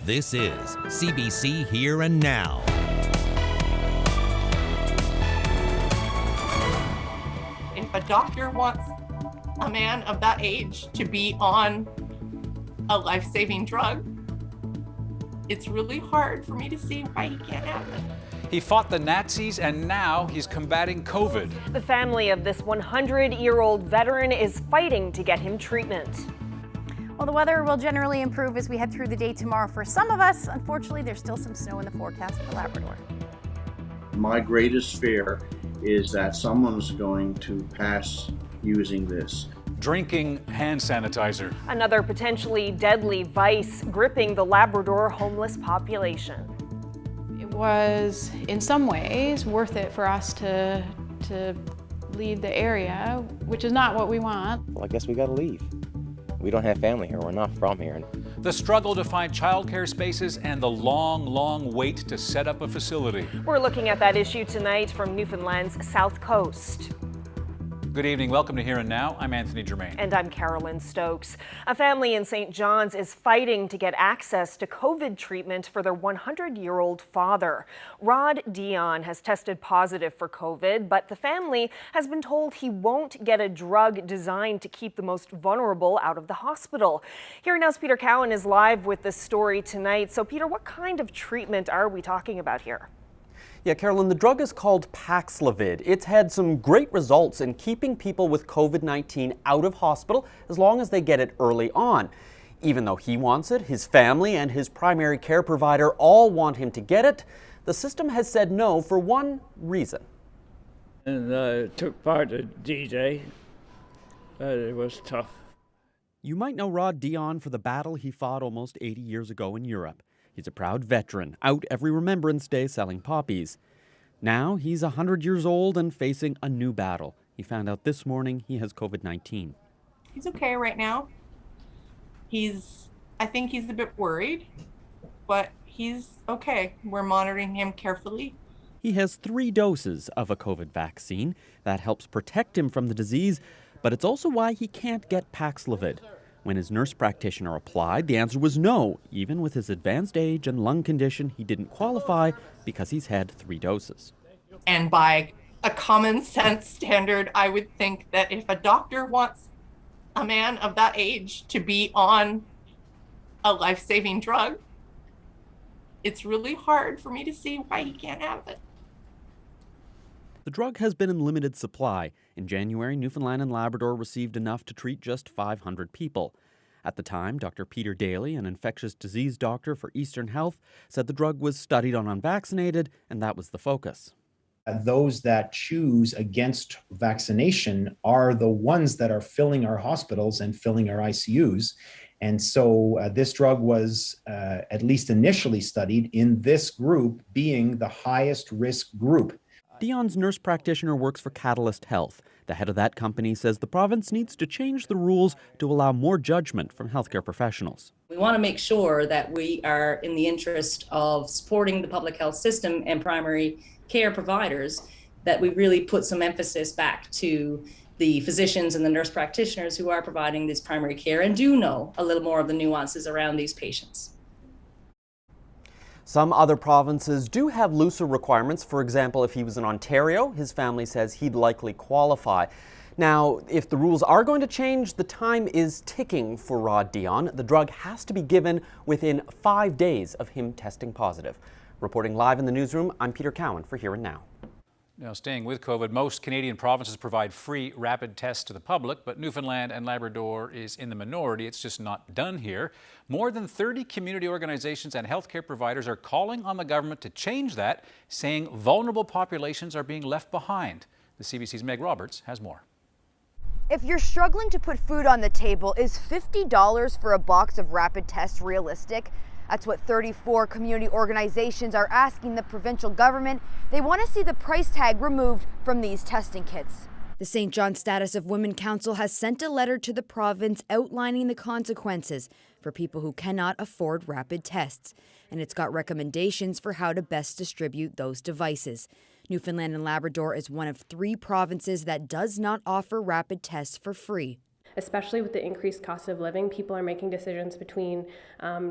This is CBC Here and Now. If a doctor wants a man of that age to be on a life-saving drug, it's really hard for me to see why he can't have it. He fought the Nazis and now he's combating COVID. The family of this 100-year-old veteran is fighting to get him treatment. Well, the weather will generally improve as we head through the day tomorrow for some of us. Unfortunately, there's still some snow in the forecast for Labrador. My greatest fear is that someone's going to pass using this. Drinking hand sanitizer. Another potentially deadly vice gripping the Labrador homeless population. It was, in some ways, worth it for us to leave the area, which is not what we want. Well, I guess we gotta leave. We don't have family here. We're not from here. The struggle to find childcare spaces and the long wait to set up a facility. We're looking at that issue tonight from Newfoundland's South Coast. Good evening. Welcome to Here and Now. I'm Anthony Germain. And I'm Carolyn Stokes. A family in St. John's is fighting to get access to COVID treatment for their 100-year-old father. Rod Dion has tested positive for COVID, but the family has been told he won't get a drug designed to keep the most vulnerable out of the hospital. Here Now's Peter Cowan is live with this story tonight. So Peter, what kind of treatment are we talking about here? Yeah, Carolyn, the drug is called Paxlovid. It's had some great results in keeping people with COVID-19 out of hospital as long as they get it early on. Even though he wants it, his family and his primary care provider all want him to get it. The system has said no for one reason. And I took part in D-Day. It was tough. You might know Rod Dion for the battle he fought almost 80 years ago in Europe. He's a proud veteran, out every Remembrance Day selling poppies. Now he's 100 years old and facing a new battle. He found out this morning he has COVID-19. He's okay right now. I think he's a bit worried, but he's okay. We're monitoring him carefully. He has 3 doses of a COVID vaccine. That helps protect him from the disease, but it's also why he can't get Paxlovid. When his nurse practitioner applied, the answer was no. Even with his advanced age and lung condition, he didn't qualify because he's had 3 doses. And by a common sense standard, I would think that if a doctor wants a man of that age to be on a life-saving drug, it's really hard for me to see why he can't have it. The drug has been in limited supply. In January, Newfoundland and Labrador received enough to treat just 500 people. At the time, Dr. Peter Daly, an infectious disease doctor for Eastern Health, said the drug was studied on unvaccinated, and that was the focus. Those that choose against vaccination are the ones that are filling our hospitals and filling our ICUs. And so this drug was at least initially studied in this group being the highest risk group. Dion's nurse practitioner works for Catalyst Health. The head of that company says the province needs to change the rules to allow more judgment from healthcare professionals. We want to make sure that we are in the interest of supporting the public health system and primary care providers, that we really put some emphasis back to the physicians and the nurse practitioners who are providing this primary care and do know a little more of the nuances around these patients. Some other provinces do have looser requirements. For example, if he was in Ontario, his family says he'd likely qualify. Now, if the rules are going to change, the time is ticking for Rod Dion. The drug has to be given within 5 days of him testing positive. Reporting live in the newsroom, I'm Peter Cowan for Here and Now. Now, staying with COVID, most Canadian provinces provide free rapid tests to the public, but Newfoundland and Labrador is in the minority. It's just not done here. More than 30 community organizations and healthcare providers are calling on the government to change that, saying vulnerable populations are being left behind. The CBC's Meg Roberts has more. If you're struggling to put food on the table, is $50 for a box of rapid tests realistic? That's what 34 community organizations are asking the provincial government. They want to see the price tag removed from these testing kits. The St. John Status of Women Council has sent a letter to the province outlining the consequences for people who cannot afford rapid tests. And it's got recommendations for how to best distribute those devices. Newfoundland and Labrador is one of 3 provinces that does not offer rapid tests for free. especially with the increased cost of living. People are making decisions between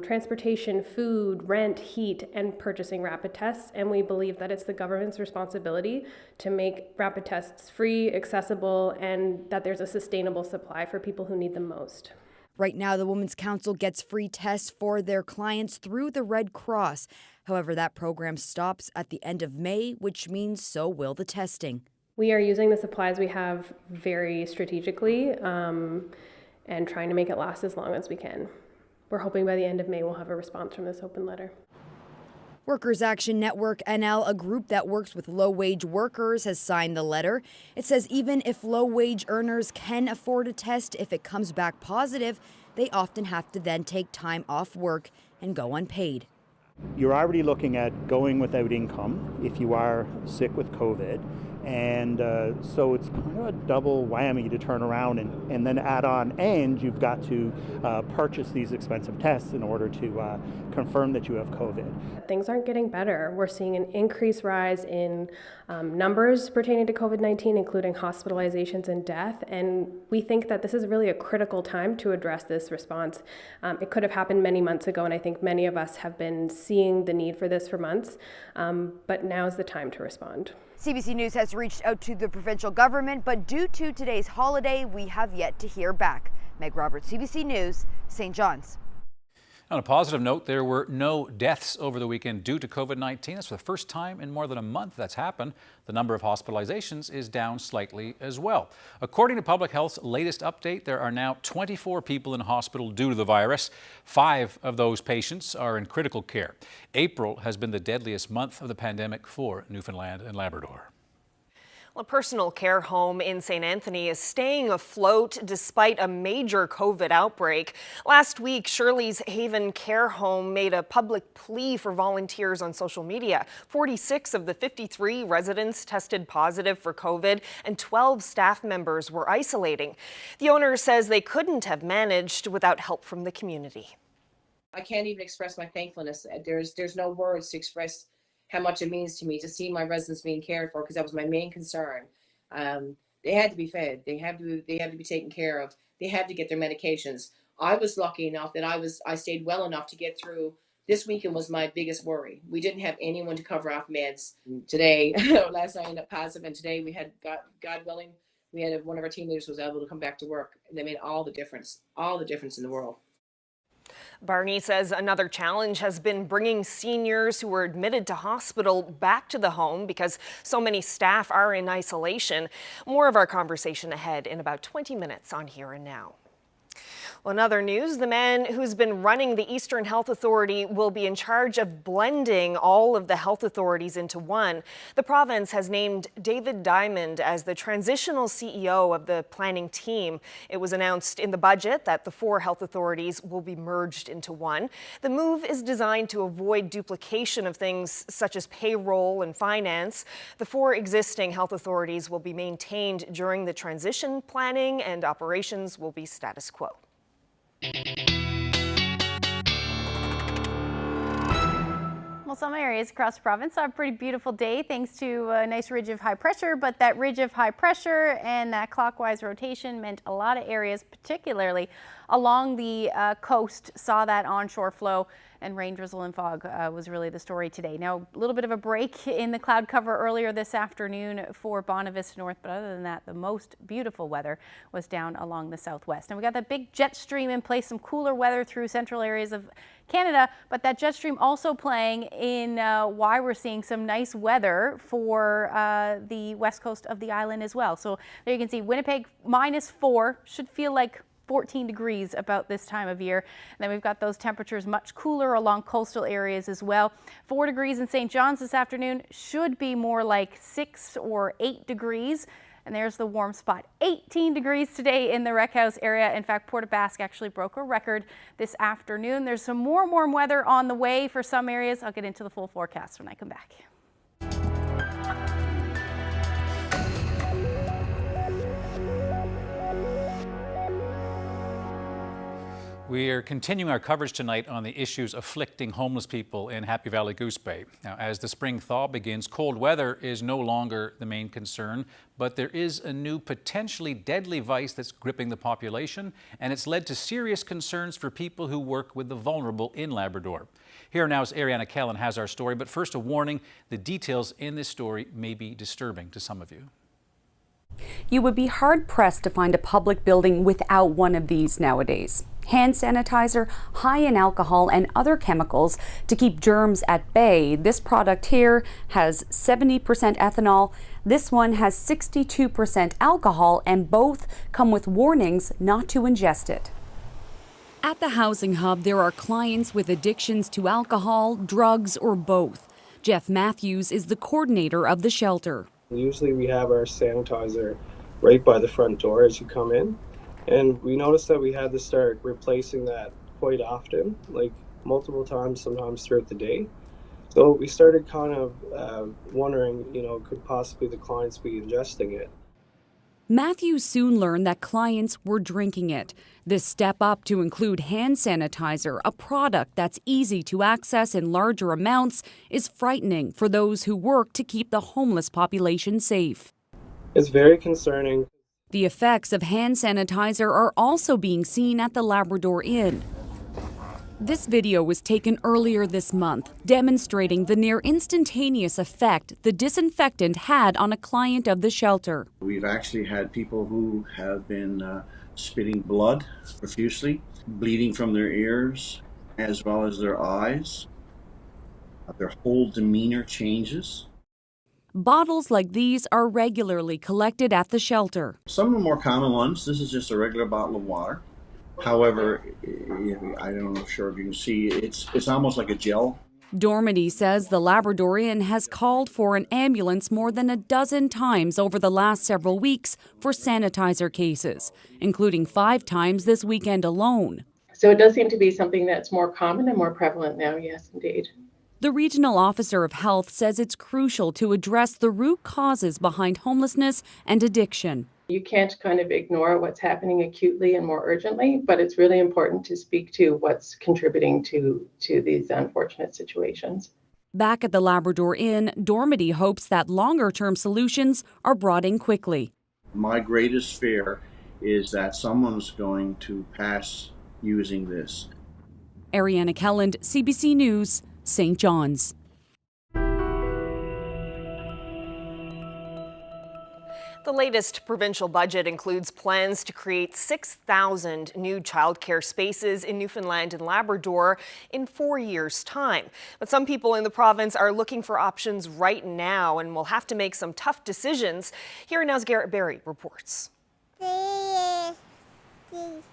transportation, food, rent, heat, and purchasing rapid tests. And we believe that it's the government's responsibility to make rapid tests free, accessible, and that there's a sustainable supply for people who need them most. Right now, the Women's Council gets free tests for their clients through the Red Cross. However, that program stops at the end of May, which means so will the testing. We are using the supplies we have very strategically and trying to make it last as long as we can. We're hoping by the end of May we'll have a response from this open letter. Workers Action Network NL, a group that works with low-wage workers, has signed the letter. It says even if low-wage earners can afford a test, if it comes back positive, they often have to then take time off work and go unpaid. You're already looking at going without income if you are sick with COVID. And so it's kind of a double whammy to turn around and then add on, and you've got to purchase these expensive tests in order to confirm that you have COVID. Things aren't getting better. We're seeing an increased rise in numbers pertaining to COVID-19, including hospitalizations and death. And we think that this is really a critical time to address this response. It could have happened many months ago, and I think many of us have been seeing the need for this for months, but now's the time to respond. CBC News has reached out to the provincial government, but due to today's holiday, we have yet to hear back. Meg Roberts, CBC News, St. John's. On a positive note, there were no deaths over the weekend due to COVID-19. That's for the first time in more than a month that's happened. The number of hospitalizations is down slightly as well. According to Public Health's latest update, there are now 24 people in hospital due to the virus. 5 of those patients are in critical care. April has been the deadliest month of the pandemic for Newfoundland and Labrador. A personal care home in St. Anthony is staying afloat despite a major COVID outbreak. Last week, Shirley's Haven Care Home made a public plea for volunteers on social media. 46 of the 53 residents tested positive for COVID, and 12 staff members were isolating. The owner says they couldn't have managed without help from the community. I can't even express my thankfulness. There's no words to express how much it means to me to see my residents being cared for, because that was my main concern. They had to be fed. They have to be taken care of. They had to get their medications. I was lucky enough that I stayed well enough to get through. This weekend was my biggest worry. We didn't have anyone to cover off meds. Today, last night I ended up positive, and today we had, God willing, we had one of our team leaders was able to come back to work, and they made all the difference in the world. Barney says another challenge has been bringing seniors who were admitted to hospital back to the home because so many staff are in isolation. More of our conversation ahead in about 20 minutes on Here and Now. Well, in other news, the man who's been running the Eastern Health Authority will be in charge of blending all of the health authorities into one. The province has named David Diamond as the transitional CEO of the planning team. It was announced in the budget that the 4 health authorities will be merged into one. The move is designed to avoid duplication of things such as payroll and finance. The 4 existing health authorities will be maintained during the transition. Planning and operations will be status quo. Well, some areas across the province saw a pretty beautiful day thanks to a nice ridge of high pressure, but that ridge of high pressure and that clockwise rotation meant a lot of areas, particularly along the coast, saw that onshore flow, and rain, drizzle, and fog was really the story today. Now, a little bit of a break in the cloud cover earlier this afternoon for Bonavista North, but other than that, the most beautiful weather was down along the southwest. And we got that big jet stream in place, some cooler weather through central areas of Canada, but that jet stream also playing in why we're seeing some nice weather for the west coast of the island as well. So there you can see Winnipeg -4, should feel like 14 degrees about this time of year. And then we've got those temperatures much cooler along coastal areas as well. 4 degrees in St. John's this afternoon, should be more like 6 or 8 degrees. And there's the warm spot, 18 degrees today in the Rec House area. In fact, Port aux Basques actually broke a record this afternoon. There's some more warm weather on the way for some areas. I'll get into the full forecast when I come back. We are continuing our coverage tonight on the issues afflicting homeless people in Happy Valley Goose Bay. Now, as the spring thaw begins, cold weather is no longer the main concern, but there is a new potentially deadly vice that's gripping the population, and it's led to serious concerns for people who work with the vulnerable in Labrador. Here now is Ariana Kellen has our story, but first a warning, the details in this story may be disturbing to some of you. You would be hard-pressed to find a public building without one of these nowadays. Hand sanitizer, high in alcohol and other chemicals to keep germs at bay. This product here has 70% ethanol. This one has 62% alcohol, and both come with warnings not to ingest it. At the Housing Hub, there are clients with addictions to alcohol, drugs, or both. Jeff Matthews is the coordinator of the shelter. Usually we have our sanitizer right by the front door as you come in. And we noticed that we had to start replacing that quite often, like multiple times, sometimes throughout the day. So we started kind of wondering, could possibly the clients be ingesting it? Matthews soon learned that clients were drinking it. This step up to include hand sanitizer, a product that's easy to access in larger amounts, is frightening for those who work to keep the homeless population safe. It's very concerning. The effects of hand sanitizer are also being seen at the Labrador Inn. This video was taken earlier this month, demonstrating the near instantaneous effect the disinfectant had on a client of the shelter. We've actually had people who have been spitting blood profusely, bleeding from their ears, as well as their eyes. Their whole demeanor changes. Bottles like these are regularly collected at the shelter. Some of the more common ones, this is just a regular bottle of water. However, I don't know if you can see, it's almost like a gel. Dormady says the Labrador Inn has called for an ambulance more than a dozen times over the last several weeks for sanitizer cases, including 5 times this weekend alone. So it does seem to be something that's more common and more prevalent now, yes, indeed. The regional officer of health says it's crucial to address the root causes behind homelessness and addiction. You can't kind of ignore what's happening acutely and more urgently, but it's really important to speak to what's contributing to these unfortunate situations. Back at the Labrador Inn, Dormady hopes that longer-term solutions are brought in quickly. My greatest fear is that someone's going to pass using this. Ariana Kellen, CBC News, St. John's. The latest provincial budget includes plans to create 6,000 new childcare spaces in Newfoundland and Labrador in 4 years' time. But some people in the province are looking for options right now and will have to make some tough decisions. Here now's Garrett Berry reports.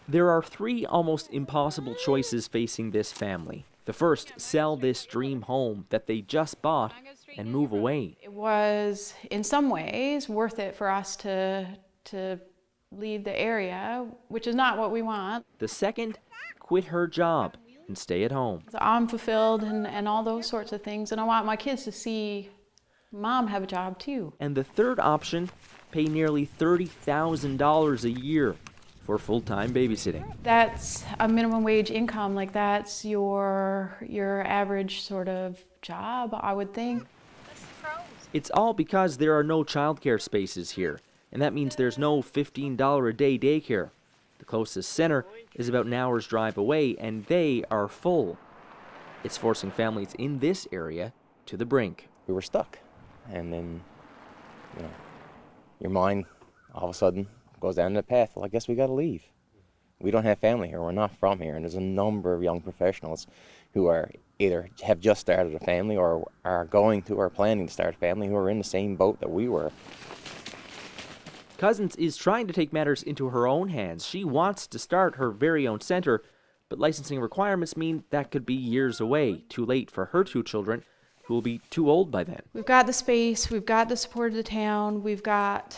There are 3 almost impossible choices facing this family. The first, sell this dream home that they just bought and move away. It was, in some ways, worth it for us to leave the area, which is not what we want. The second, quit her job and stay at home. So I'm fulfilled and all those sorts of things, and I want my kids to see Mom have a job too. And the third option, pay nearly $30,000 a year for full-time babysitting. That's a minimum wage income, like that's your average sort of job, I would think. It's all because there are no childcare spaces here, and that means there's no $15 a day daycare. The closest center is about an hour's drive away, and they are full. It's forcing families in this area to the brink. We were stuck, and then, your mind all of a sudden goes down the path. Well, I guess we got to leave. We don't have family here. We're not from here. And there's a number of young professionals who are either have just started a family or are going to or planning to start a family who are in the same boat that we were. Cousins is trying to take matters into her own hands. She wants to start her very own center, but licensing requirements mean that could be years away, too late for her 2 children, who will be too old by then. We've got the space, we've got the support of the town, we've got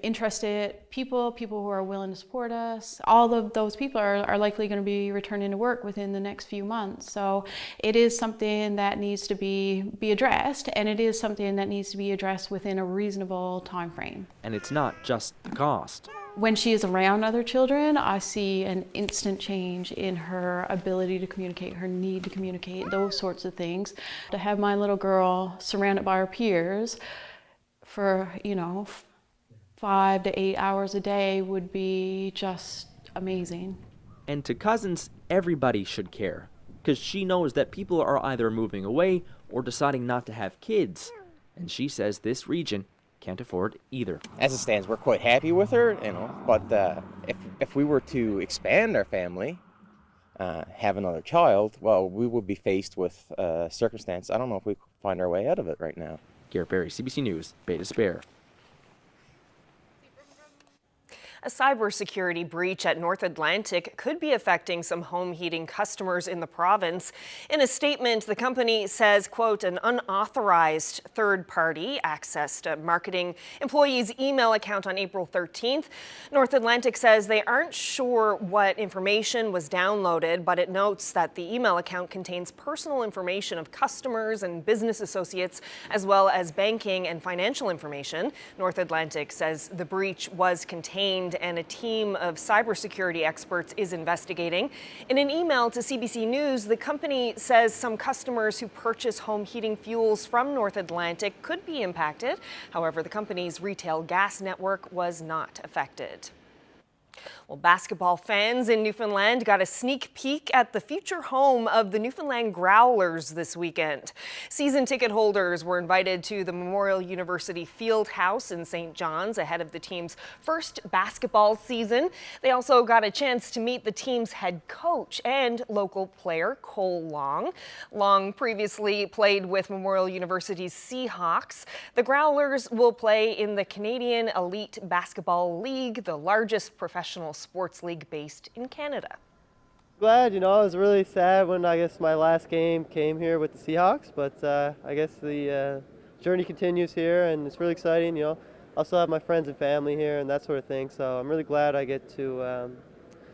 interested people who are willing to support us. All of those people are likely going to be returning to work within the next few months. So it is something that needs to be addressed, and it is something that needs to be addressed within a reasonable time frame. And it's not just the cost. When she is around other children, I see an instant change in her ability to communicate, her need to communicate, those sorts of things. To have my little girl surrounded by her peers for, 5 to 8 hours a day would be just amazing. And to cousins, everybody should care, because she knows that people are either moving away or deciding not to have kids. And she says this region can't afford either. As it stands, we're quite happy with her, but if we were to expand our family, have another child, well, we would be faced with a circumstance. I don't know if we could find our way out of it right now. Garrett Berry, CBC News, Bay D'Espoir. A cybersecurity breach at North Atlantic could be affecting some home heating customers in the province. In a statement, the company says, quote, an unauthorized third party accessed a marketing employee's email account on April 13th. North Atlantic says they aren't sure what information was downloaded, but it notes that the email account contains personal information of customers and business associates, as well as banking and financial information. North Atlantic says the breach was contained and a team of cybersecurity experts is investigating. In an email to CBC News, the company says some customers who purchase home heating fuels from North Atlantic could be impacted. However, the company's retail gas network was not affected. Well, basketball fans in Newfoundland got a sneak peek at the future home of the Newfoundland Growlers this weekend. Season ticket holders were invited to the Memorial University Field House in St. John's ahead of the team's first basketball season. They also got a chance to meet the team's head coach and local player, Cole Long. Long previously played with Memorial University's Seahawks. The Growlers will play in the Canadian Elite Basketball League, the largest professional sports league based in Canada. Glad, it was really sad when my last game came here with the Seahawks, but I guess the journey continues here and it's really exciting, I also have my friends and family here and that sort of thing, so I'm really glad I get to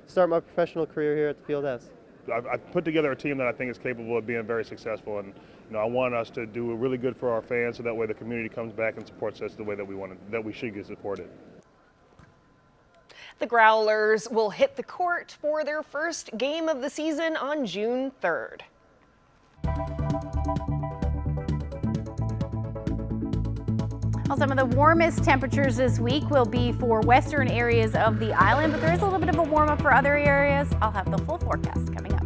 start my professional career here at the Fieldhouse. I've put together a team that I think is capable of being very successful, and I want us to do really good for our fans so that way the community comes back and supports us the way that we should get supported. The Growlers will hit the court for their first game of the season on June 3rd. Well, some of the warmest temperatures this week will be for western areas of the island, but there is a little bit of a warm up for other areas. I'll have the full forecast coming up.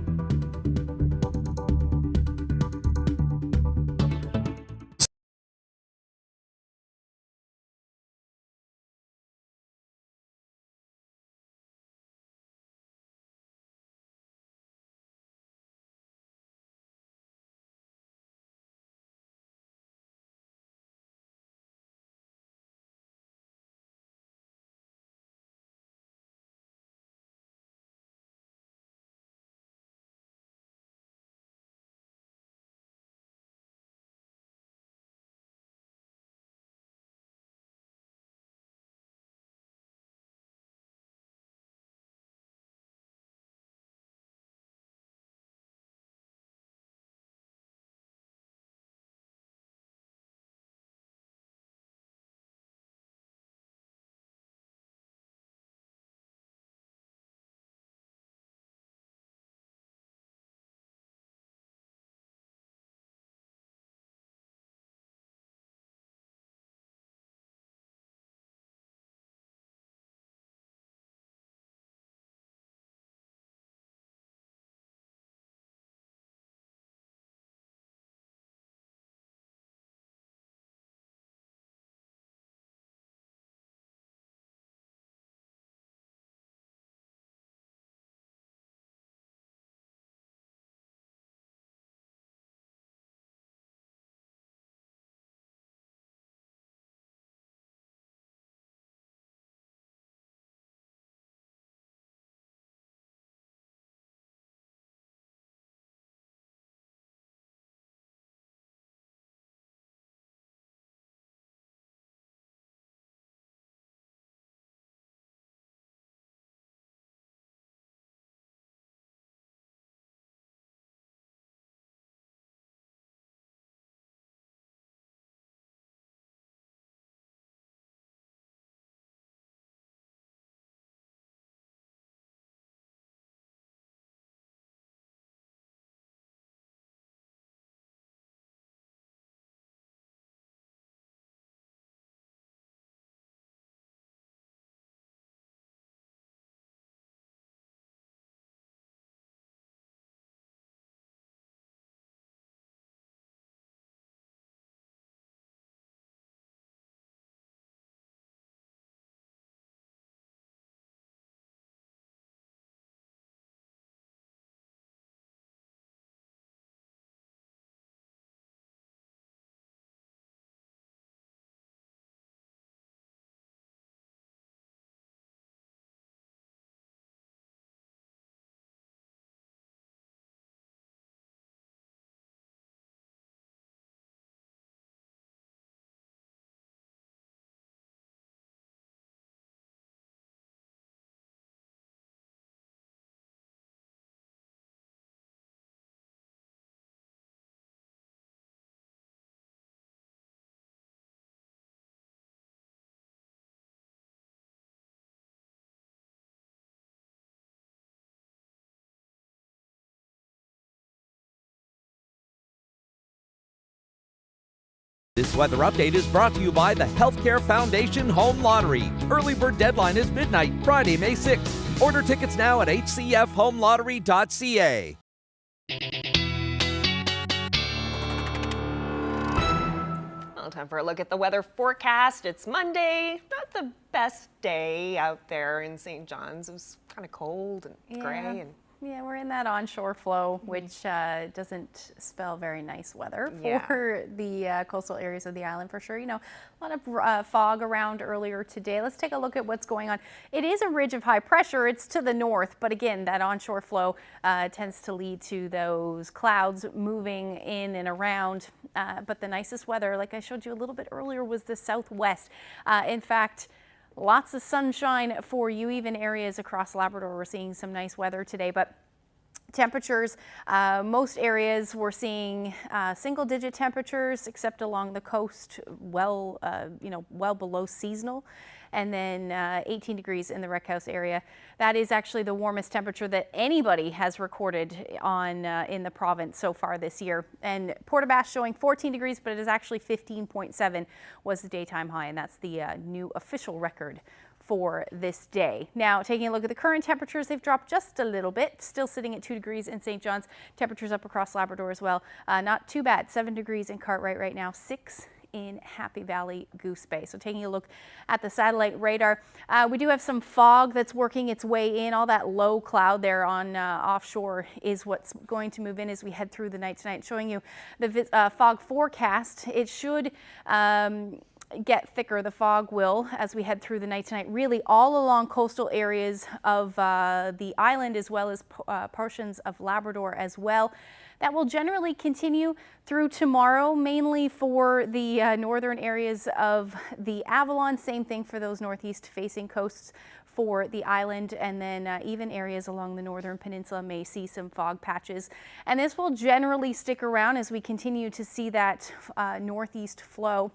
This weather update is brought to you by the Healthcare Foundation Home Lottery. Early bird deadline is midnight, Friday, May 6th. Order tickets now at hcfhomelottery.ca. Well, time for a look at the weather forecast. It's Monday, not the best day out there in St. John's. It was kind of cold and gray. And yeah, we're in that onshore flow, which doesn't spell very nice weather Yeah. for the coastal areas of the island for sure. You know, a lot of fog around earlier today. Let's take a look at what's going on. It is a ridge of high pressure. It's to the north, but again, that onshore flow tends to lead to those clouds moving in and around. But the nicest weather, like I showed you a little bit earlier, was the southwest. In fact, lots of sunshine for you, even areas across Labrador. We're seeing some nice weather today, but temperatures, most areas we're seeing single-digit temperatures, except along the coast, well below seasonal. And then 18 degrees in the Rec House area. That is actually the warmest temperature that anybody has recorded on in the province so far this year. And Portabass showing 14 degrees, but it is actually 15.7 was the daytime high, and that's the new official record for this day. Now, taking a look at the current temperatures, they've dropped just a little bit, still sitting at 2 degrees in St. John's. Temperatures up across Labrador as well. Not too bad, 7 degrees in Cartwright right now, 6 in Happy Valley Goose Bay. So taking a look at the satellite radar, we do have some fog that's working its way in. All that low cloud there on offshore is what's going to move in as we head through the night tonight. Showing you the fog forecast. It should get thicker, the fog will, as we head through the night tonight, really all along coastal areas of the island, as well as portions of Labrador as well. That will generally continue through tomorrow, mainly for the northern areas of the Avalon. Same thing for those northeast facing coasts for the island, and then even areas along the northern peninsula may see some fog patches. And this will generally stick around as we continue to see that northeast flow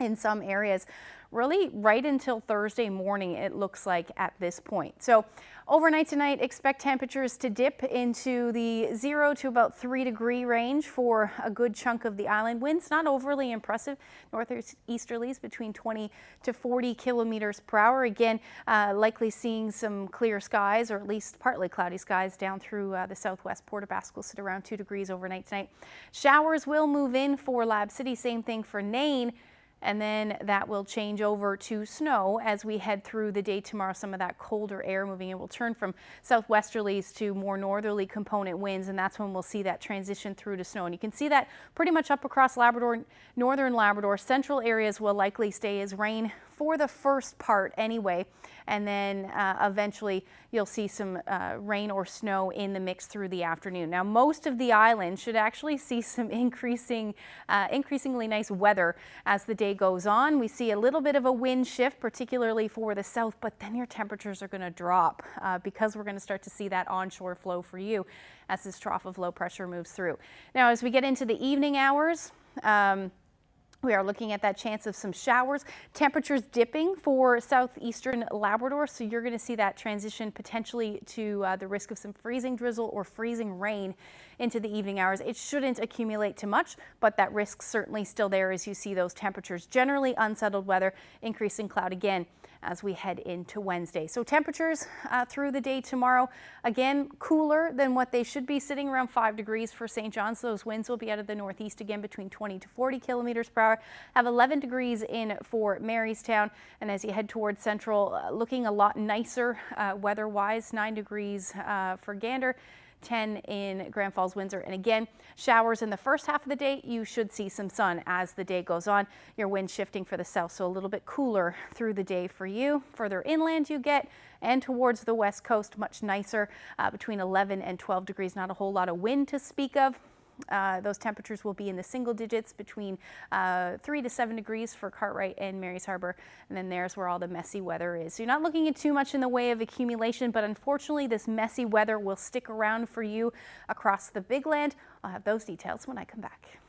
in some areas, really right until Thursday morning, it looks like at this point. So overnight tonight, expect temperatures to dip into the 0 to about 3 degree range for a good chunk of the island. Winds not overly impressive, northeasterlies between 20 to 40 kilometers per hour. Again, likely seeing some clear skies, or at least partly cloudy skies down through the southwest. Portabass will sit around 2 degrees overnight tonight. Showers will move in for Lab City, same thing for Nain. And then that will change over to snow as we head through the day tomorrow. Some of that colder air moving in will turn from southwesterlies to more northerly component winds, and that's when we'll see that transition through to snow. And you can see that pretty much up across Labrador, northern Labrador. Central areas will likely stay as rain for the first part anyway, and then eventually you'll see some rain or snow in the mix through the afternoon. Now, most of the island should actually see some increasingly nice weather as the day goes on. We see a little bit of a wind shift, particularly for the south, but then your temperatures are going to drop because we're going to start to see that onshore flow for you as this trough of low pressure moves through. Now, as we get into the evening hours, we are looking at that chance of some showers. Temperatures dipping for southeastern Labrador, so you're going to see that transition potentially to the risk of some freezing drizzle or freezing rain into the evening hours. It shouldn't accumulate too much, but that risk certainly still there as you see those temperatures. Generally unsettled weather, increasing cloud again as we head into Wednesday. So temperatures through the day tomorrow, again, cooler than what they should be, sitting around 5 degrees for St. John's. Those winds will be out of the northeast again between 20 to 40 kilometers per hour. Have 11 degrees in for Marystown. And as you head towards central, looking a lot nicer weather-wise, 9 degrees for Gander. 10 in Grand Falls, Windsor. And again, showers in the first half of the day. You should see some sun as the day goes on. Your wind shifting for the south, so a little bit cooler through the day for you. Further inland you get, and towards the west coast, much nicer, between 11 and 12 degrees. Not a whole lot of wind to speak of. Those temperatures will be in the single digits between 3 to 7 degrees for Cartwright and Mary's Harbour. And then there's where all the messy weather is. So you're not looking at too much in the way of accumulation, but unfortunately this messy weather will stick around for you across the big land. I'll have those details when I come back.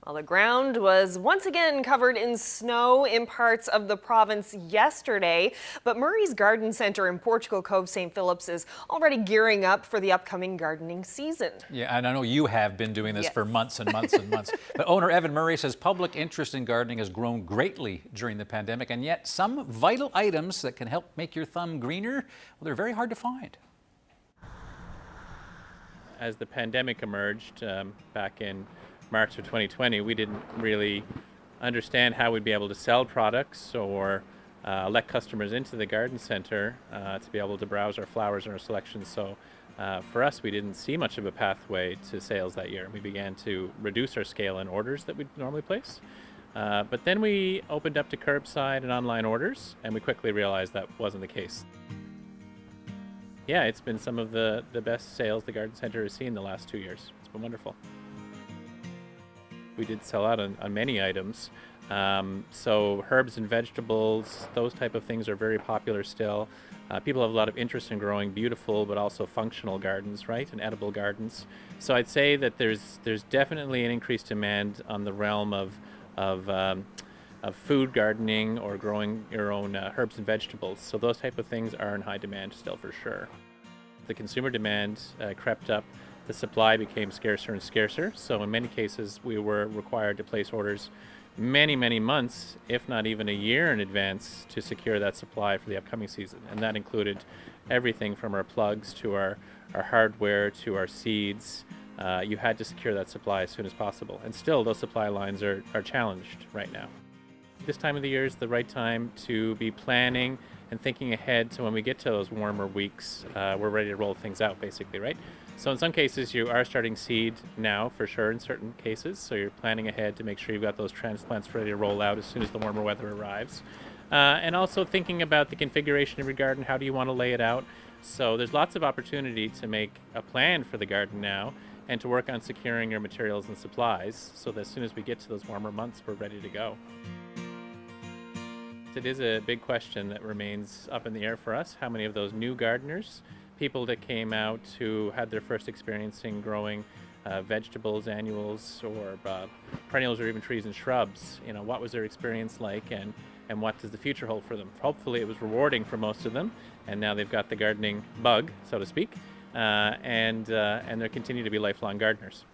Well, the ground was once again covered in snow in parts of the province yesterday, but Murray's Garden Centre in Portugal Cove, St. Phillips is already gearing up for the upcoming gardening season. Yeah, and I know you have been doing this for months and months and months. But owner Evan Murray says public interest in gardening has grown greatly during the pandemic, and yet some vital items that can help make your thumb greener, well, they're very hard to find. As the pandemic emerged back in March of 2020, we didn't really understand how we'd be able to sell products or let customers into the garden center to be able to browse our flowers and our selections. So for us, we didn't see much of a pathway to sales that year. We began to reduce our scale in orders that we'd normally place. But then we opened up to curbside and online orders, and we quickly realized that wasn't the case. Yeah, it's been some of the best sales the garden center has seen the last 2 years. It's been wonderful. We did sell out on many items. So herbs and vegetables, those type of things are very popular still. People have a lot of interest in growing beautiful but also functional gardens, right, and edible gardens. So I'd say that there's definitely an increased demand on the realm of food gardening or growing your own herbs and vegetables. So those type of things are in high demand still for sure. The consumer demand crept up. The supply became scarcer and scarcer. So in many cases, we were required to place orders many, many months, if not even a year in advance, to secure that supply for the upcoming season. And that included everything from our plugs to our hardware to our seeds. You had to secure that supply as soon as possible. And still, those supply lines are challenged right now. This time of the year is the right time to be planning and thinking ahead to when we get to those warmer weeks, we're ready to roll things out basically, right? So in some cases you are starting seed now for sure in certain cases, so you're planning ahead to make sure you've got those transplants ready to roll out as soon as the warmer weather arrives. And also thinking about the configuration of your garden, how do you want to lay it out? So there's lots of opportunity to make a plan for the garden now and to work on securing your materials and supplies so that as soon as we get to those warmer months, we're ready to go. It is a big question that remains up in the air for us. How many of those new gardeners, people that came out who had their first experience in growing vegetables, annuals, or perennials, or even trees and shrubs, you know, what was their experience like, and what does the future hold for them? Hopefully it was rewarding for most of them, and now they've got the gardening bug, so to speak, and they continue to be lifelong gardeners.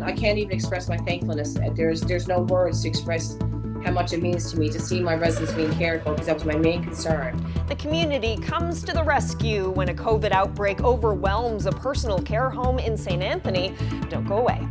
I can't even express my thankfulness. There's no words to express how much it means to me to see my residents being cared for, because that was my main concern. The community comes to the rescue when a COVID outbreak overwhelms a personal care home in St. Anthony. Don't go away.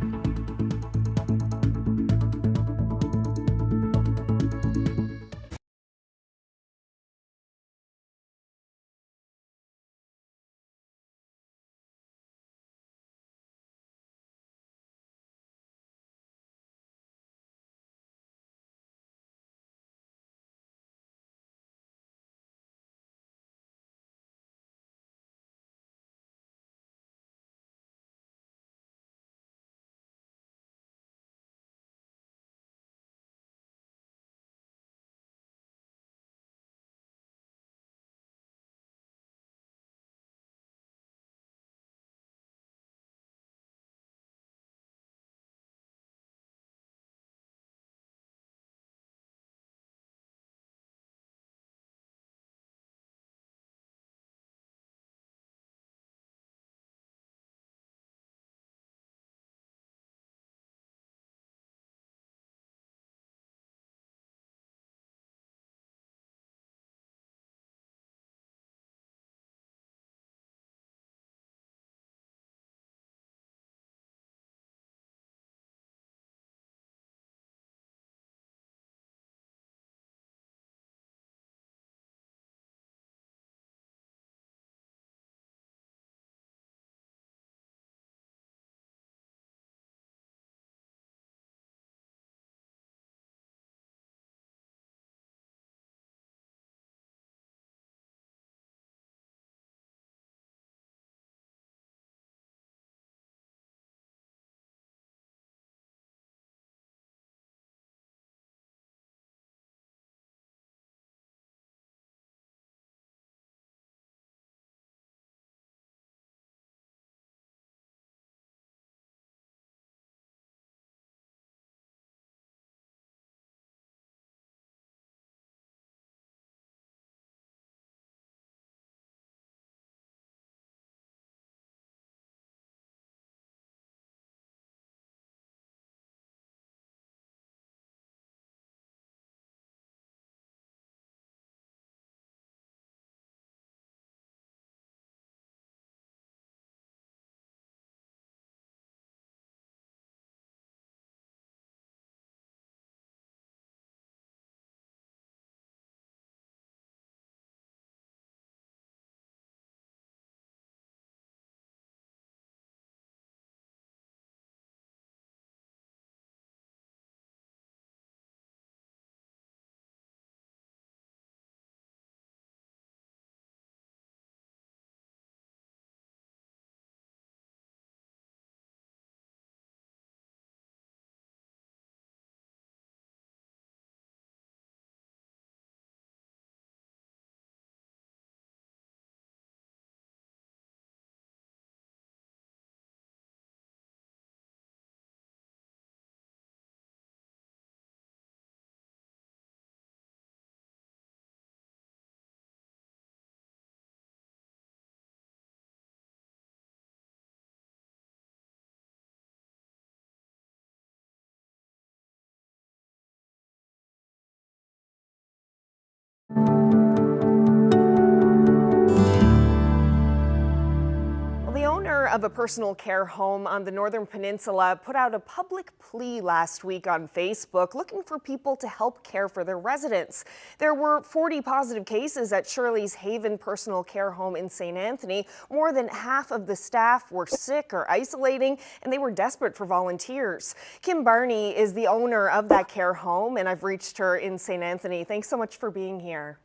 Well, the owner of a personal care home on the Northern Peninsula put out a public plea last week on Facebook looking for people to help care for their residents. There were 40 positive cases at Shirley's Haven personal care home in St. Anthony. More than half of the staff were sick or isolating, and they were desperate for volunteers. Kim Barney is the owner of that care home, and I've reached her in St. Anthony. Thanks so much for being here.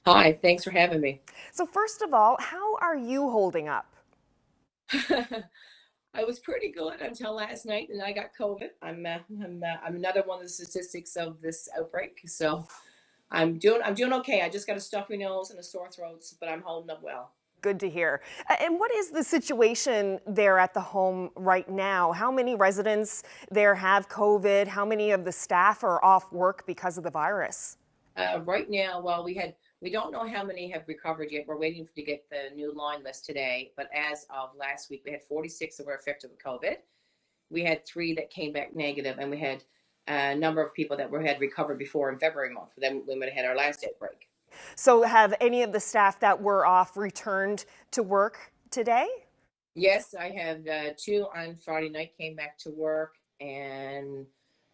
Hi, thanks for having me. So first of all, how are you holding up? I was pretty good until last night, and I got COVID. I'm another one of the statistics of this outbreak, so I'm doing okay. I just got a stuffy nose and a sore throat, but I'm holding up well. Good to hear. And what is the situation there at the home right now? How many residents there have COVID? How many of the staff are off work because of the virus? Right now, well, we don't know how many have recovered yet. We're waiting to get the new line list today. But as of last week, we had 46 that were affected with COVID. We had 3 that came back negative, and we had a number of people that had recovered before in February month. Then we would have had our last outbreak. So have any of the staff that were off returned to work today? Yes, I have 2 on Friday night came back to work, and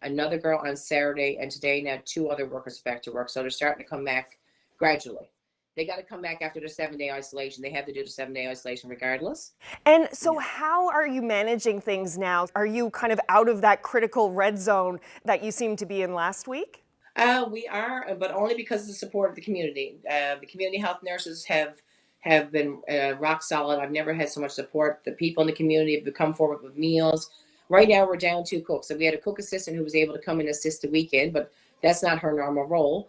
another girl on Saturday, and today now 2 other workers back to work. So they're starting to come back gradually. They got to come back after the 7-day isolation. They have to do the 7-day isolation regardless. And so how are you managing things now? Are you kind of out of that critical red zone that you seemed to be in last week? We are, but only because of the support of the community. The community health nurses have been rock solid. I've never had so much support. The people in the community have come forward with meals. Right now we're down 2 cooks. So we had a cook assistant who was able to come and assist the weekend, but that's not her normal role.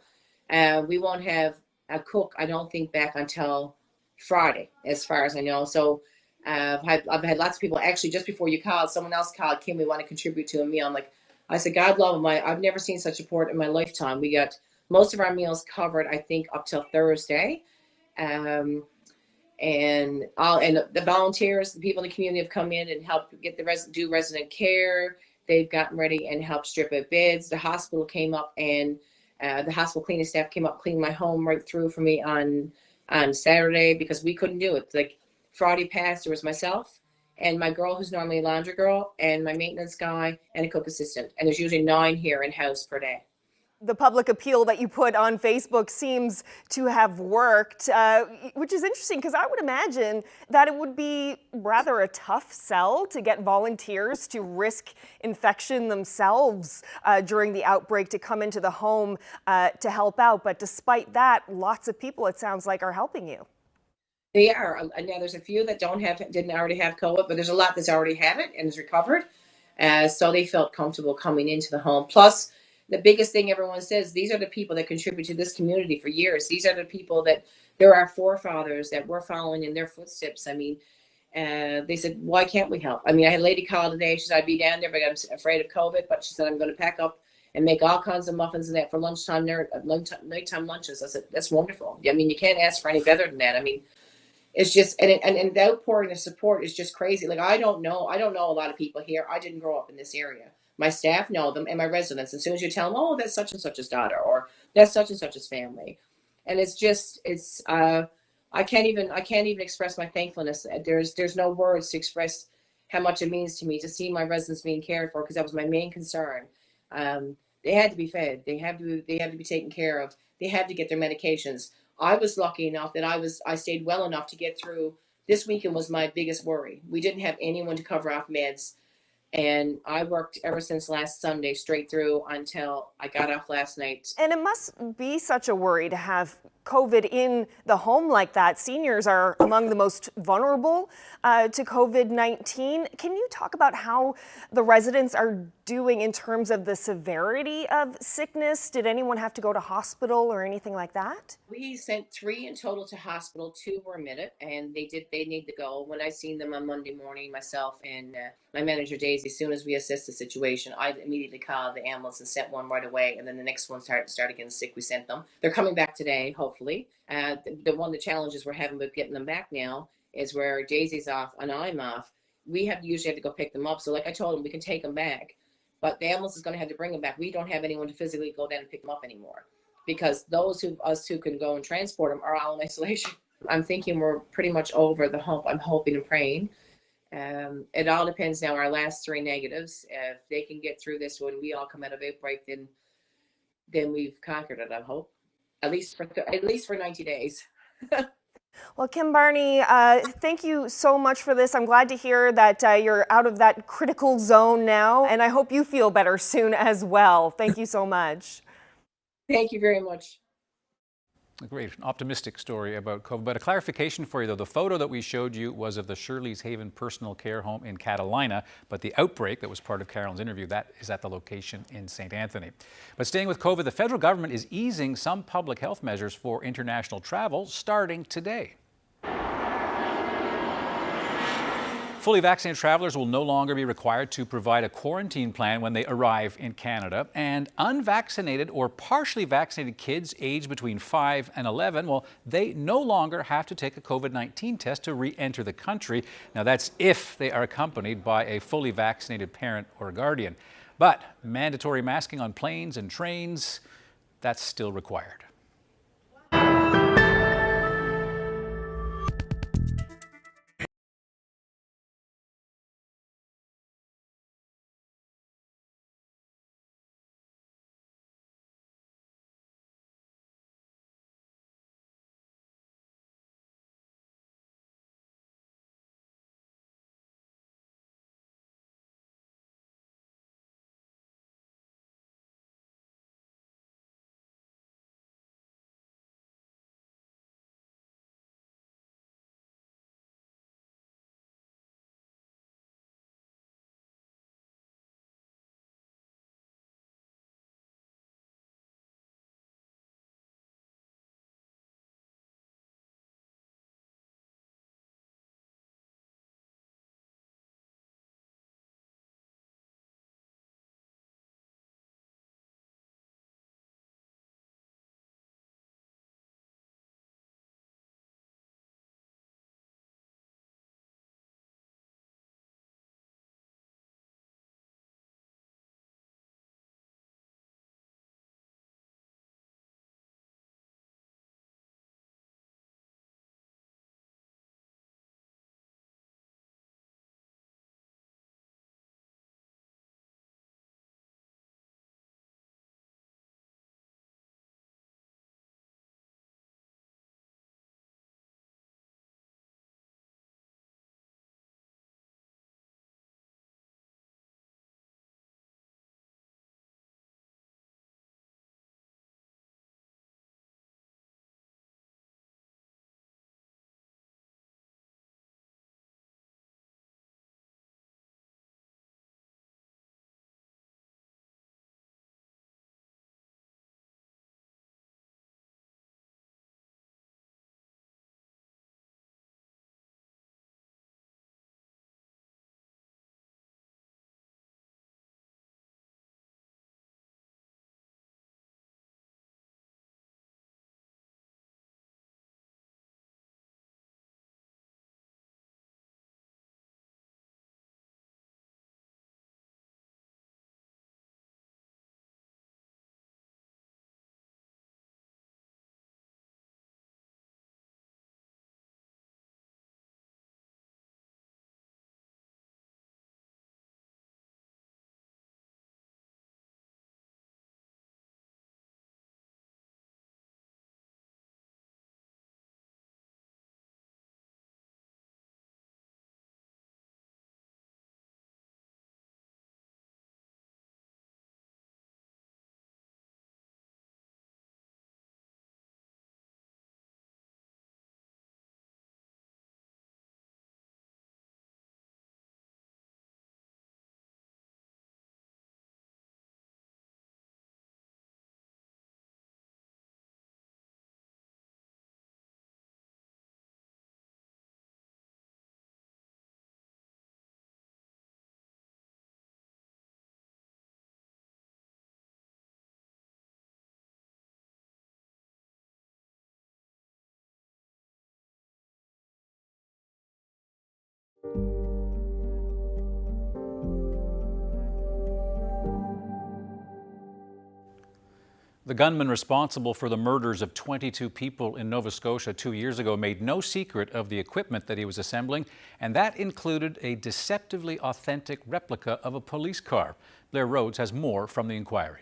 We won't have a cook, I don't think, back until Friday, as far as I know. So I've had lots of people, actually, just before you called, someone else called, Kim, we want to contribute to a meal. I said, God love them. I've never seen such support in my lifetime. We got most of our meals covered, I think, up till Thursday. And the volunteers, the people in the community have come in and helped get do resident care. They've gotten ready and helped strip out beds. The hospital came up and the hospital cleaning staff came up, cleaned my home right through for me on Saturday because we couldn't do it. Like Friday passed, there was myself and my girl who's normally a laundry girl and my maintenance guy and a cook assistant. And there's usually 9 here in house per day. The public appeal that you put on Facebook seems to have worked, which is interesting because I would imagine that it would be rather a tough sell to get volunteers to risk infection themselves during the outbreak to come into the home to help out. But despite that, lots of people, it sounds like, are helping you. They are. Now there's a few that didn't already have COVID, but there's a lot that's already have it and is recovered. So they felt comfortable coming into the home. Plus, the biggest thing everyone says, these are the people that contribute to this community for years. These are the people that there are forefathers that we're following in their footsteps. I mean, they said, why can't we help? I mean, I had a lady call today. She said, I'd be down there, but I'm afraid of COVID. But she said, I'm going to pack up and make all kinds of muffins and that for lunchtime, nighttime lunches. I said, that's wonderful. I mean, you can't ask for any better than that. I mean, it's just, and the outpouring of support is just crazy. Like, I don't know a lot of people here. I didn't grow up in this area. My staff know them and my residents. As soon as you tell them, oh, that's such and such's daughter, or that's such and such's family. And it's just, I can't even express my thankfulness. There's no words to express how much it means to me to see my residents being cared for, because that was my main concern. They had to be fed. They have to be taken care of. They had to get their medications. I was lucky enough that I stayed well enough to get through. This weekend was my biggest worry. We didn't have anyone to cover off meds. And I worked ever since last Sunday straight through until I got off last night. And it must be such a worry to have COVID in the home like that. Seniors are among the most vulnerable to COVID-19. Can you talk about how the residents are doing in terms of the severity of sickness? Did anyone have to go to hospital or anything like that? We sent 3 in total to hospital. 2 were admitted, and they need to go. When I seen them on Monday morning, myself and my manager Daisy, as soon as we assessed the situation, I immediately called the ambulance and sent one right away. And then the next one started getting sick. We sent them. They're coming back today, hopefully. The challenges we're having with getting them back now is where Daisy's off and I'm off. We usually have to go pick them up. So like I told them, we can take them back, but the ambulance is going to have to bring them back. We don't have anyone to physically go down and pick them up anymore because us who can go and transport them are all in isolation. I'm thinking we're pretty much over the hump. I'm hoping and praying. It all depends now. Our last 3 negatives, if they can get through this when we all come out of outbreak, then we've conquered it. I hope, at least for 90 days. Well, Kim Barney, thank you so much for this. I'm glad to hear that you're out of that critical zone now, and I hope you feel better soon as well. Thank you so much. Thank you very much. A great optimistic story about COVID. But a clarification for you, though, the photo that we showed you was of the Shirley's Haven Personal Care Home in Catalina, but the outbreak that was part of Carolyn's interview, that is at the location in St. Anthony. But staying with COVID, the federal government is easing some public health measures for international travel starting today. Fully vaccinated travelers will no longer be required to provide a quarantine plan when they arrive in Canada, and unvaccinated or partially vaccinated kids aged between 5 and 11, well, they no longer have to take a COVID-19 test to re-enter the country. Now, that's if they are accompanied by a fully vaccinated parent or guardian. But mandatory masking on planes and trains, that's still required. The gunman responsible for the murders of 22 people in Nova Scotia 2 years ago made no secret of the equipment that he was assembling, and that included a deceptively authentic replica of a police car. Blair Rhodes has more from the inquiry.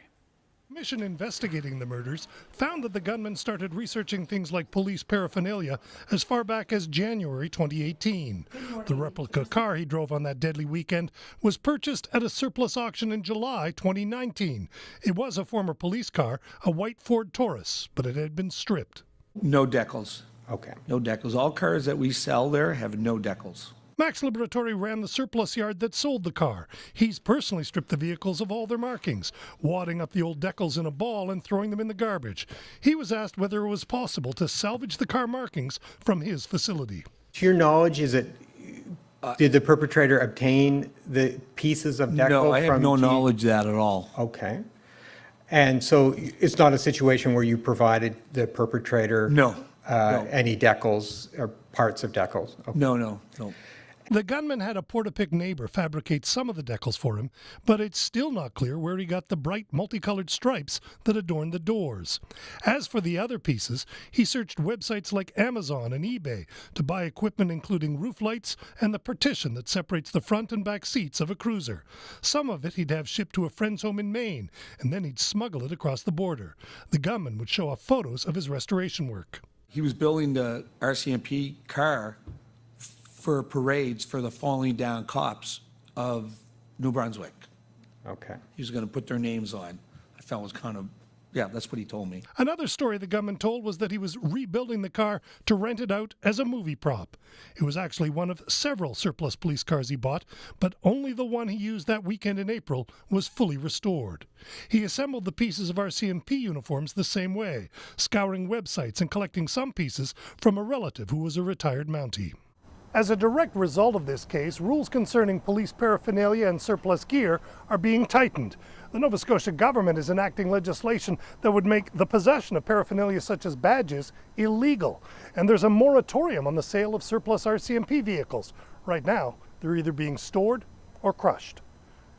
A commission investigating the murders found that the gunman started researching things like police paraphernalia as far back as January 2018. The replica car he drove on that deadly weekend was purchased at a surplus auction in July 2019. It was a former police car, a white Ford Taurus, but it had been stripped. No decals. Okay. No decals. All cars that we sell there have no decals. Max Laboratory ran the surplus yard that sold the car. He's personally stripped the vehicles of all their markings, wadding up the old decals in a ball and throwing them in the garbage. He was asked whether it was possible to salvage the car markings from his facility. To your knowledge, did the perpetrator obtain the pieces of decal? No, I have from no knowledge of that at all. Okay. And so it's not a situation where you provided the perpetrator No. any decals or parts of decals? Okay. No. The gunman had a Portapic neighbor fabricate some of the decals for him, but it's still not clear where he got the bright multicolored stripes that adorn the doors. As for the other pieces, he searched websites like Amazon and eBay to buy equipment including roof lights and the partition that separates the front and back seats of a cruiser. Some of it he'd have shipped to a friend's home in Maine, and then he'd smuggle it across the border. The gunman would show off photos of his restoration work. He was building the RCMP car for parades for the falling down cops of New Brunswick. Okay. He was going to put their names on. I felt it was kind of, yeah, that's what he told me. Another story the gunman told was that he was rebuilding the car to rent it out as a movie prop. It was actually one of several surplus police cars he bought, but only the one he used that weekend in April was fully restored. He assembled the pieces of RCMP uniforms the same way, scouring websites and collecting some pieces from a relative who was a retired Mountie. As a direct result of this case, rules concerning police paraphernalia and surplus gear are being tightened. The Nova Scotia government is enacting legislation that would make the possession of paraphernalia such as badges illegal. And there's a moratorium on the sale of surplus RCMP vehicles. Right now, they're either being stored or crushed.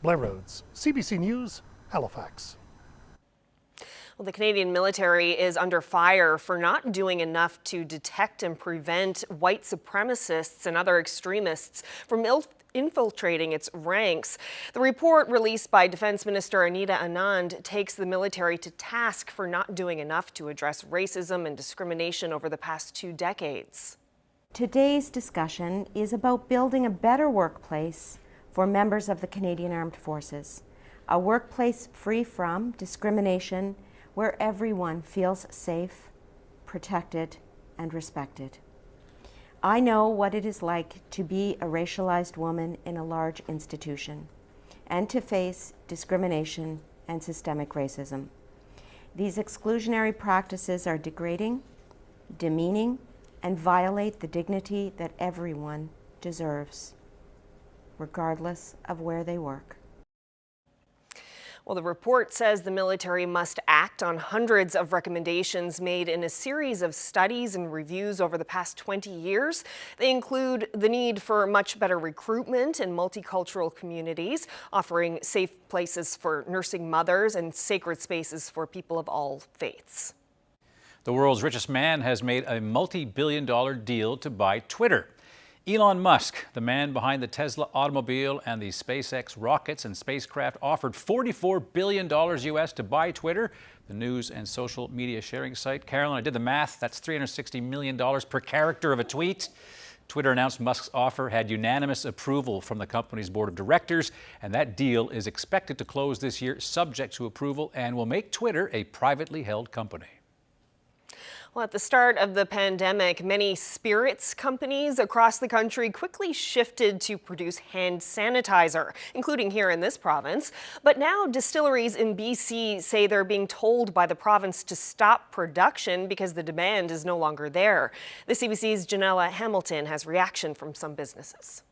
Blair Rhodes, CBC News, Halifax. Well, the Canadian military is under fire for not doing enough to detect and prevent white supremacists and other extremists from infiltrating its ranks. The report released by Defense Minister Anita Anand takes the military to task for not doing enough to address racism and discrimination over the past 2 decades. Today's discussion is about building a better workplace for members of the Canadian Armed Forces, a workplace free from discrimination where everyone feels safe, protected, and respected. I know what it is like to be a racialized woman in a large institution and to face discrimination and systemic racism. These exclusionary practices are degrading, demeaning, and violate the dignity that everyone deserves, regardless of where they work. Well, the report says the military must act on hundreds of recommendations made in a series of studies and reviews over the past 20 years. They include the need for much better recruitment in multicultural communities, offering safe places for nursing mothers and sacred spaces for people of all faiths. The world's richest man has made a multi-billion-dollar deal to buy Twitter. Elon Musk, the man behind the Tesla automobile and the SpaceX rockets and spacecraft, offered $44 billion US to buy Twitter, the news and social media sharing site. Carolyn, I did the math. That's $360 million per character of a tweet. Twitter announced Musk's offer had unanimous approval from the company's board of directors, and that deal is expected to close this year subject to approval and will make Twitter a privately held company. Well, at the start of the pandemic, many spirits companies across the country quickly shifted to produce hand sanitizer, including here in this province. But now distilleries in BC say they're being told by the province to stop production because the demand is no longer there. The CBC's Janella Hamilton has reaction from some businesses.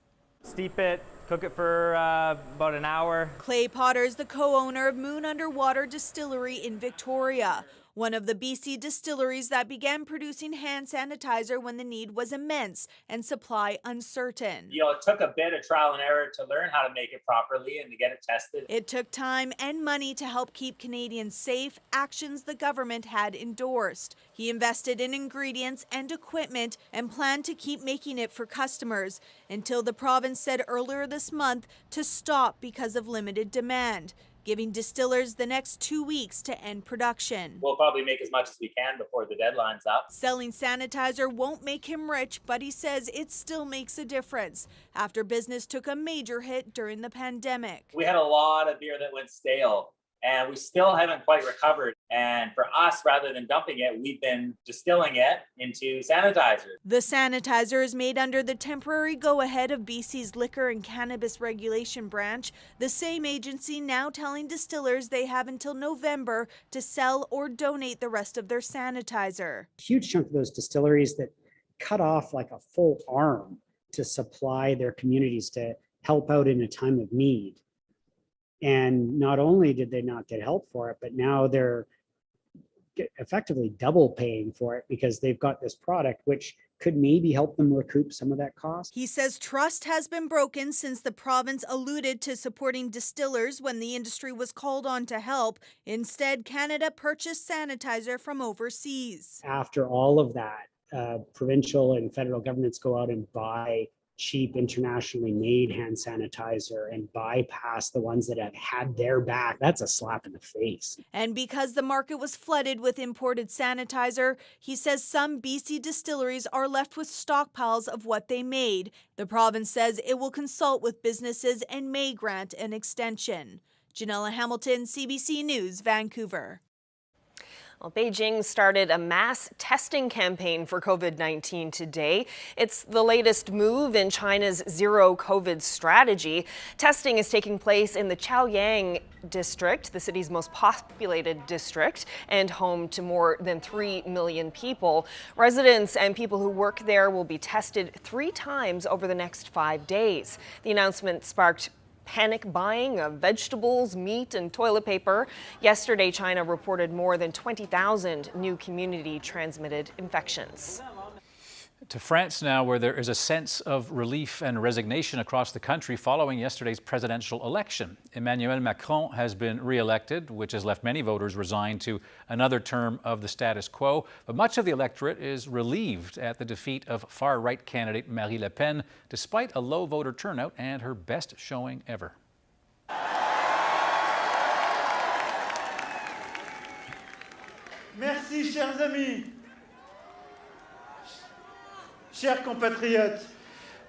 Steep it, cook it for about an hour. Clay Potter's the co-owner of Moon Underwater Distillery in Victoria. one of the BC distilleries that began producing hand sanitizer when the need was immense and supply uncertain. It took a bit of trial and error to learn how to make it properly and to get it tested. It took time and money to help keep Canadians safe, actions the government had endorsed. He invested in ingredients and equipment and planned to keep making it for customers until the province said earlier this month to stop because of limited demand, giving distillers the next 2 weeks to end production. We'll probably make as much as we can before the deadline's up. Selling sanitizer won't make him rich, but he says it still makes a difference after business took a major hit during the pandemic. We had a lot of beer that went stale, and we still haven't quite recovered. And for us, rather than dumping it, we've been distilling it into sanitizer. The sanitizer is made under the temporary go-ahead of BC's Liquor and Cannabis Regulation Branch, the same agency now telling distillers they have until November to sell or donate the rest of their sanitizer. A huge chunk of those distilleries that cut off like a full arm to supply their communities to help out in a time of need. And not only did they not get help for it, but now they're effectively double paying for it because they've got this product which could maybe help them recoup some of that cost. He says trust has been broken since the province alluded to supporting distillers when the industry was called on to help. Instead, Canada purchased sanitizer from overseas. After all of that, provincial and federal governments go out and buy cheap internationally made hand sanitizer and bypass the ones that have had their back. That's a slap in the face. And because the market was flooded with imported sanitizer, he says some BC distilleries are left with stockpiles of what they made. The province says it will consult with businesses and may grant an extension. Janella Hamilton, CBC News, Vancouver. Well, Beijing started a mass testing campaign for COVID-19 today. It's the latest move in China's zero COVID strategy. Testing is taking place in the Chaoyang district, the city's most populated district, and home to more than 3 million people. Residents and people who work there will be tested 3 times over the next 5 days. The announcement sparked panic buying of vegetables, meat, and toilet paper. Yesterday, China reported more than 20,000 new community-transmitted infections. To France now, where there is a sense of relief and resignation across the country following yesterday's presidential election. Emmanuel Macron has been re-elected, which has left many voters resigned to another term of the status quo. But much of the electorate is relieved at the defeat of far-right candidate Marine Le Pen, despite a low voter turnout and her best showing ever. Merci, chers amis. Chers compatriotes.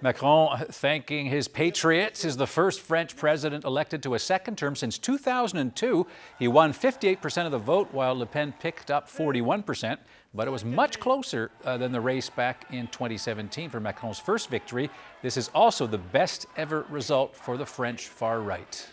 Macron thanking his patriots is the first French president elected to a second term since 2002. He won 58% of the vote while Le Pen picked up 41%, but it was much closer than the race back in 2017 for Macron's first victory. This is also the best ever result for the French far right.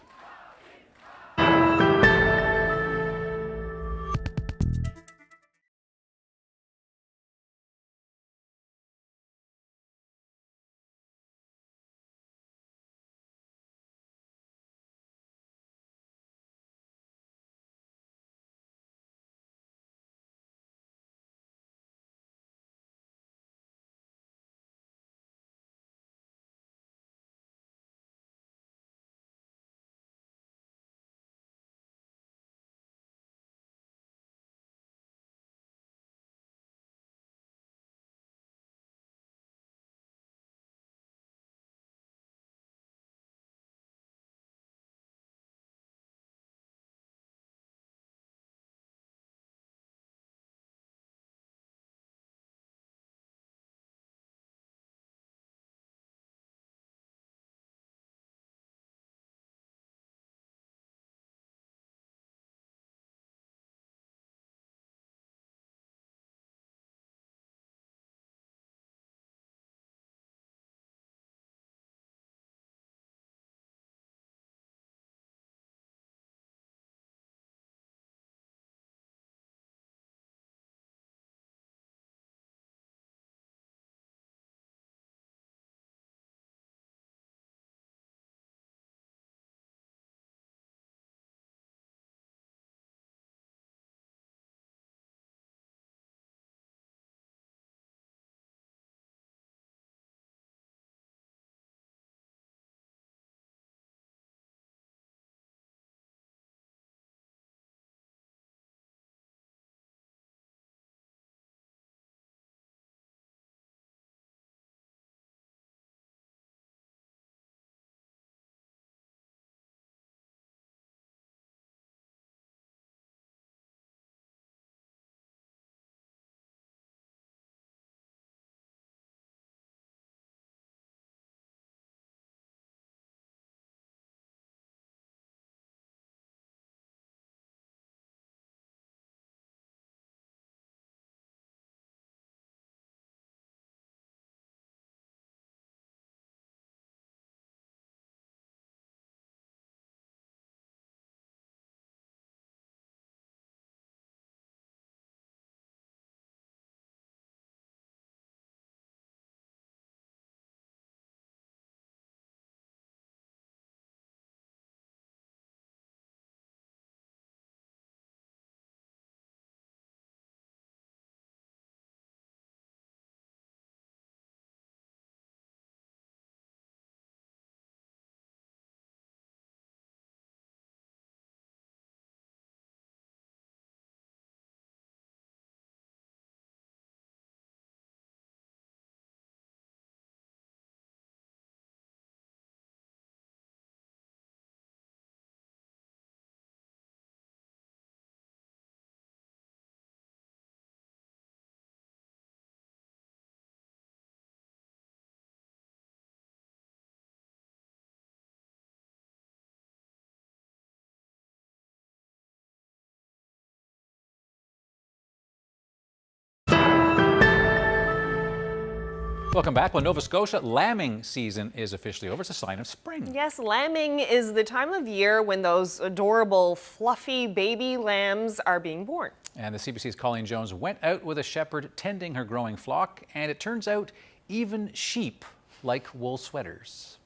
Welcome back. Well, Nova Scotia, lambing season is officially over. It's a sign of spring. Yes, lambing is the time of year when those adorable, fluffy baby lambs are being born. And the CBC's Colleen Jones went out with a shepherd tending her growing flock, and it turns out even sheep like wool sweaters.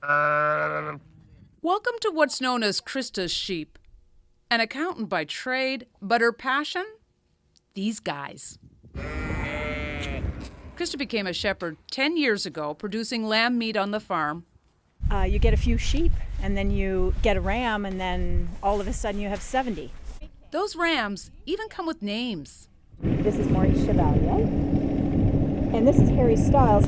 Welcome to what's known as Krista's sheep. An accountant by trade, but her passion? These guys. Krista became a shepherd 10 years ago, producing lamb meat on the farm. You get a few sheep, and then you get a ram, and then all of a sudden you have 70. Those rams even come with names. This is Maurice Chevalier, and this is Harry Styles.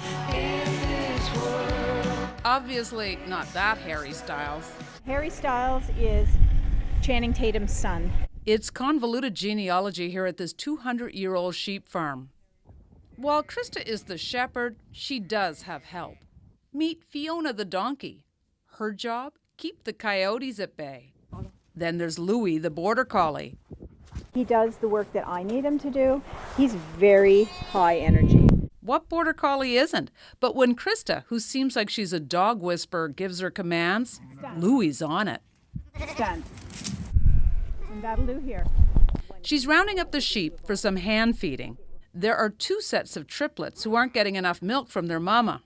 Obviously not that Harry Styles. Harry Styles is Channing Tatum's son. It's convoluted genealogy here at this 200-year-old sheep farm. While Krista is the shepherd, she does have help. Meet Fiona the donkey. Her job? Keep the coyotes at bay. Then there's Louie the border collie. He does the work that I need him to do. He's very high energy. What border collie isn't? But when Krista, who seems like she's a dog whisperer, gives her commands, Louie's on it. Stand. And that'll do here. She's rounding up the sheep for some hand feeding. There are 2 sets of triplets who aren't getting enough milk from their mama.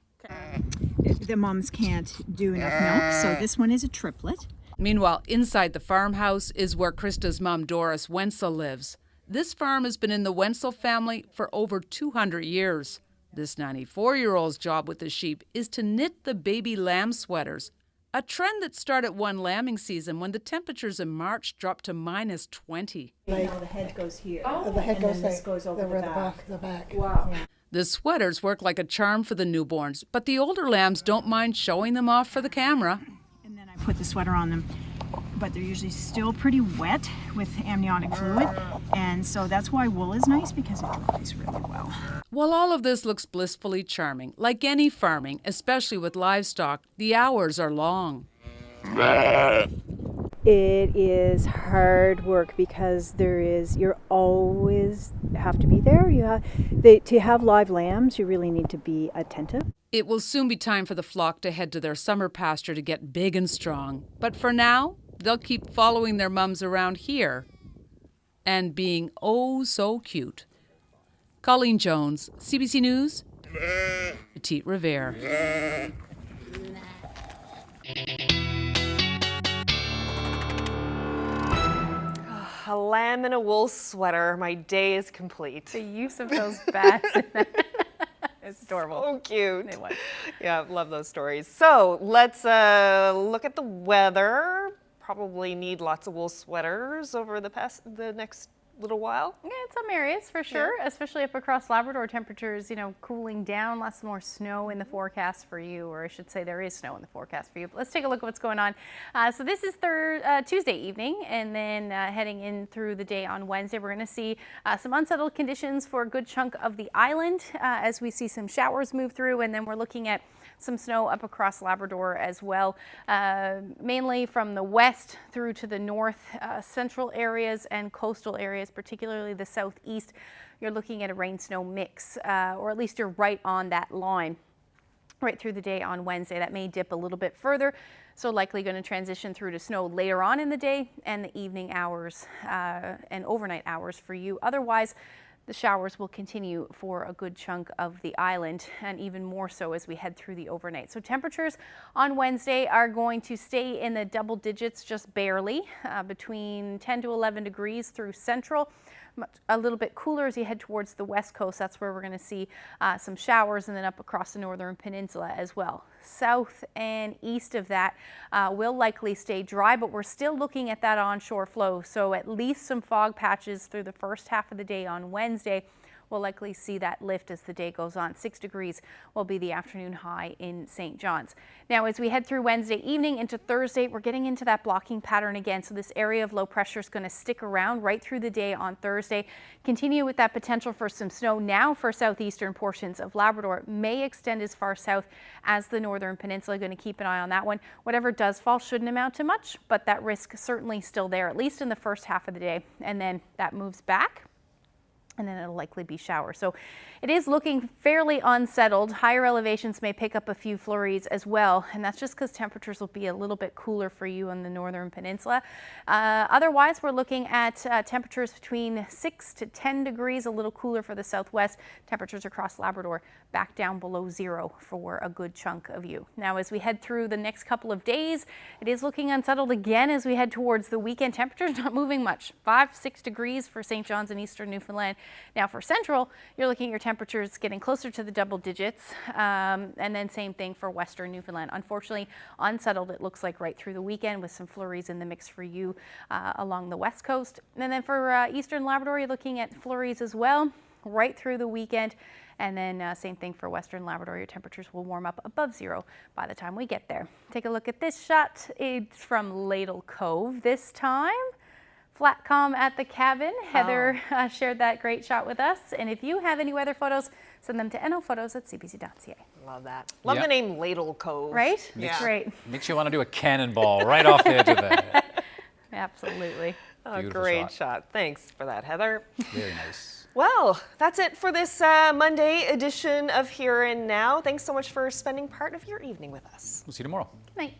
The moms can't do enough milk, so this one is a triplet. Meanwhile, inside the farmhouse is where Krista's mom, Doris Wenzel, lives. This farm has been in the Wenzel family for over 200 years. This 94-year-old's job with the sheep is to knit the baby lamb sweaters, a trend that started one lambing season when the temperatures in March dropped to -20. Like, the head goes here. Oh, the head goes, this goes over the back. Wow. Yeah. The sweaters work like a charm for the newborns, but the older lambs don't mind showing them off for the camera. And then I put the sweater on them, but they're usually still pretty wet with amniotic fluid, and so that's why wool is nice, because it dries really well. While all of this looks blissfully charming, like any farming, especially with livestock, the hours are long. It is hard work because you're always have to be there. To have live lambs, you really need to be attentive. It will soon be time for the flock to head to their summer pasture to get big and strong. But for now, they'll keep following their mums around here and being oh so cute. Colleen Jones, CBC News, Petite Riviere. A lamb in a wool sweater. My day is complete. The use of those bags. It's adorable. So cute. It was. Yeah, love those stories. So let's look at the weather. Probably need lots of wool sweaters over the next little while. Yeah, in some areas for sure, especially up across Labrador. Temperatures, cooling down. Lots more snow in the forecast for you, or I should say there is snow in the forecast for you. But let's take a look at what's going on. So this is Tuesday evening, and then heading in through the day on Wednesday, we're going to see some unsettled conditions for a good chunk of the island as we see some showers move through, and then we're looking at some snow up across Labrador as well, mainly from the west through to the north, central areas and coastal areas, particularly the southeast. You're looking at a rain-snow mix, or at least you're right on that line right through the day on Wednesday. That may dip a little bit further, so likely going to transition through to snow later on in the day and the evening hours and overnight hours for you. Otherwise, the showers will continue for a good chunk of the island, and even more so as we head through the overnight. So temperatures on Wednesday are going to stay in the double digits, just barely, between 10 to 11 degrees through central. A little bit cooler as you head towards the west coast. That's where we're going to see some showers, and then up across the northern peninsula as well. South and east of that will likely stay dry, but we're still looking at that onshore flow. So at least some fog patches through the first half of the day on Wednesday. We'll likely see that lift as the day goes on. 6 degrees will be the afternoon high in St. John's. Now, as we head through Wednesday evening into Thursday, we're getting into that blocking pattern again. So this area of low pressure is going to stick around right through the day on Thursday. Continue with that potential for some snow now for southeastern portions of Labrador. It may extend as far south as the northern peninsula. Going to keep an eye on that one. Whatever does fall shouldn't amount to much, but that risk certainly still there, at least in the first half of the day. And then that moves back and then it'll likely be showers. So it is looking fairly unsettled. Higher elevations may pick up a few flurries as well, and that's just because temperatures will be a little bit cooler for you on the northern peninsula. Otherwise, we're looking at temperatures between 6 to 10 degrees, a little cooler for the southwest. Temperatures across Labrador back down below 0 for a good chunk of you. Now, as we head through the next couple of days, it is looking unsettled again as we head towards the weekend. Temperatures not moving much, 5-6 degrees for St. John's and eastern Newfoundland. Now for central, you're looking at your temperatures getting closer to the double digits, and then same thing for western Newfoundland. Unfortunately, unsettled it looks like right through the weekend with some flurries in the mix for you along the west coast. And then for eastern Labrador, you're looking at flurries as well right through the weekend. And then same thing for western Labrador, your temperatures will warm up above 0 by the time we get there. Take a look at this shot. It's from Ladle Cove this time. Flat calm at the cabin. Heather shared that great shot with us. And if you have any weather photos, send them to nophotos@cbc.ca. Love that. Love the name Ladle Cove. Right? Yeah. Great. Makes you want to do a cannonball right off the edge of that. Absolutely. A great shot. Thanks for that, Heather. Very nice. Well, that's it for this Monday edition of Here and Now. Thanks so much for spending part of your evening with us. We'll see you tomorrow. Good night.